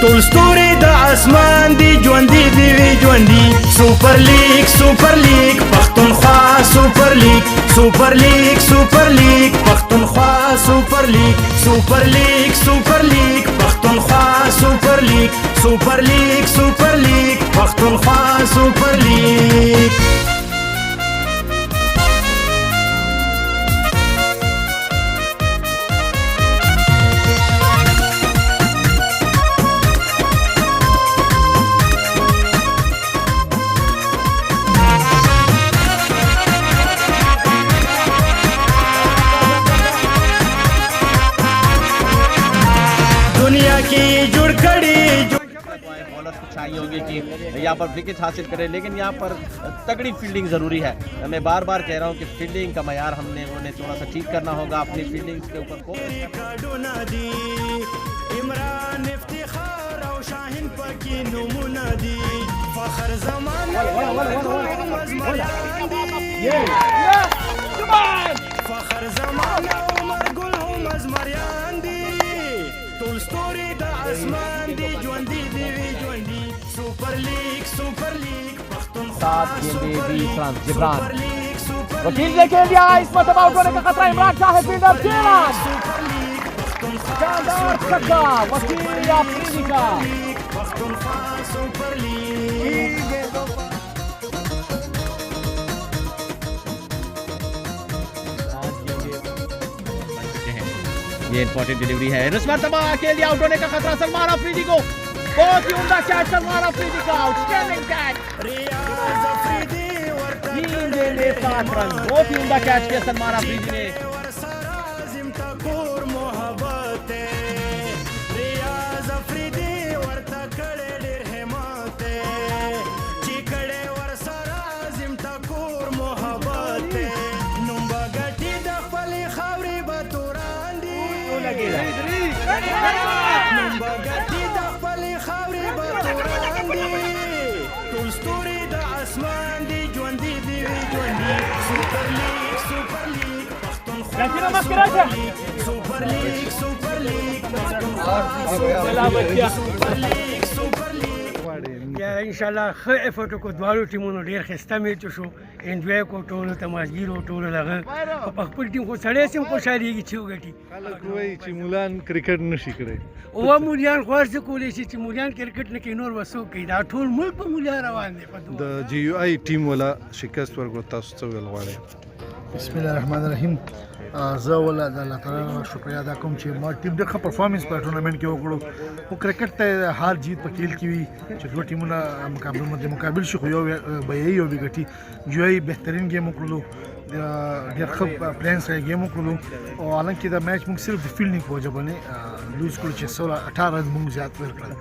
ټول ستوري د اسمان دی ژوندي دی وی ژوندي سپر لیگ پښتونخوا سپر لیگ پښتونخوا سپر لیگ پښتونخوا سپر لیگ پښتونخوا سپر لیگ دنیا کی جڑ کڑی بولر کو چاہیے ہوگی کہ یہاں پر وکٹ حاصل کرے، لیکن یہاں پر تگڑی فیلڈنگ ضروری ہے. میں بار بار کہہ رہا ہوں کہ فیلڈنگ کا معیار انہیں تھوڑا سا ٹھیک کرنا ہوگا، اپنی فیلڈنگ کے اوپر عمران افتخار او شاہین پکی نمونہ دی فخر زمانہ فخر زمانہ عمر گل هم از مریان دی ټول ستوري د اسمان دی ژوندي دی وی ژوندي سپر لیگ پښتونخوا سپر لیگ وکیل دیکھیں لیا اس مرتبہ آؤٹ ہونے کا خطرہ عمران شاہ فیلڈر چیلن شاندار چھکا وکیل آفریدی کا پښتونخوا سپر لیگ یہ امپورٹنٹ ڈیلیوری ہے. اس مرتبہ کے لیے آؤٹ ہونے کا خطرہ سلمان آفریدی کو. بہت ہی عمدہ کیچ سلمان آفریدی کا، آؤٹسٹینڈنگ کیچ. بہت ہی عمدہ کیچ کیا سلمان آفریدی نے. ټول ستوري د اسمان دی ژوندي دی ژوندي سپر لیگ پښتونخوا سپر لیگ انشاءالله ښه افورټ وکړو. دواړو ټیمونو ډېر ښایسته میچ وشو، انجوای کړو، ټولو تماشګیرو ټولو دغه په خپل ټیم خو سړی هم خوشحالېږي چې وګټي. خلک وایي چې مولان کرکټ نشي کړی. اوه مولیان خو هر څه کولی شي چې مولیان کرکټ نه کوي، نور به څوک کوي؟ دا ټول ملک په مولیا روان دی. د جی یو آی ټیم ولا شکست ورکړو، تاسو څه ویل غواړئ؟ بسم الله الرحمن الرحیم. زه ولا د الله تعالی شکریا ادا کوم چې ما ټیم ډېر ښه پرفارمنس په ټورنمنټ کې وکړو. خو کرکټ ته هار جیت په کھیل کې وي چې دوه ټیمونه مقابل شي، خو یو به یې یو وګټي. جو یې بهترین ګیم وکړلو، ډېر ښه پلان سره ګیم وکړلو، او حالانکه دا میچ موږ صرف د فیلډینګ په وجه باندې لوز کړو چې 18 رن موږ زیات ورکړل،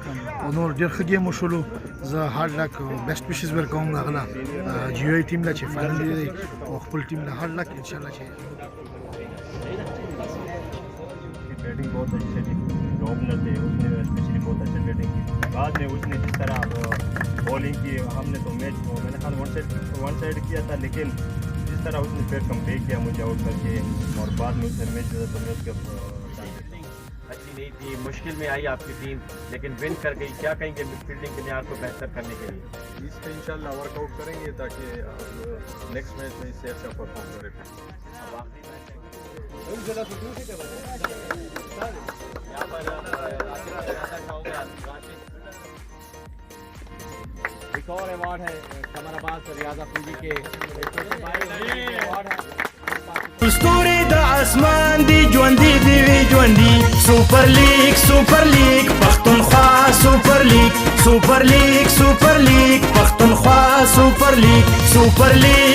او نور ډېر ښه ګیم وشولو. زه هارډ لک بیسټ ویشز ورکوم هغه له جی یو آی ټیم له چې فائنل دی، او خپل ټیم له هارډ لک انشاءالله چې بیٹنگ بہت اچھے تھی. اوپنر تھے، اس نے اسپیشلی بہت اچھا بیٹنگ کی. بعد میں اس نے جس طرح بولنگ کی، ہم نے تو میچ میں نے خیال ون سائڈ کیا تھا، لیکن جس طرح اس نے پھر کم بیک کیا مجھے آؤٹ کر کے، اور بعد میں اس نے میچ جو تو میچ کے اچھی نہیں تھی، مشکل میں آئی آپ کی ٹیم، لیکن ون کر گئی. کیا کہیں گے فیلڈنگ کے معیار کو بہتر کرنے کے لیے؟ اس پہ انشاءاللہ ورک آؤٹ کریں گے تاکہ نیکسٹ میچ میں اس سے اچھا پرفارم کریں. ایک اور ایوارڈ ہے قمر عباس اور ریاض افریدی کے. ستوري د اسمان دی ژوندي دی وی ژوندي سپر لیگ پښتونخوا سپر لیگ پښتونخوا سپر لیگ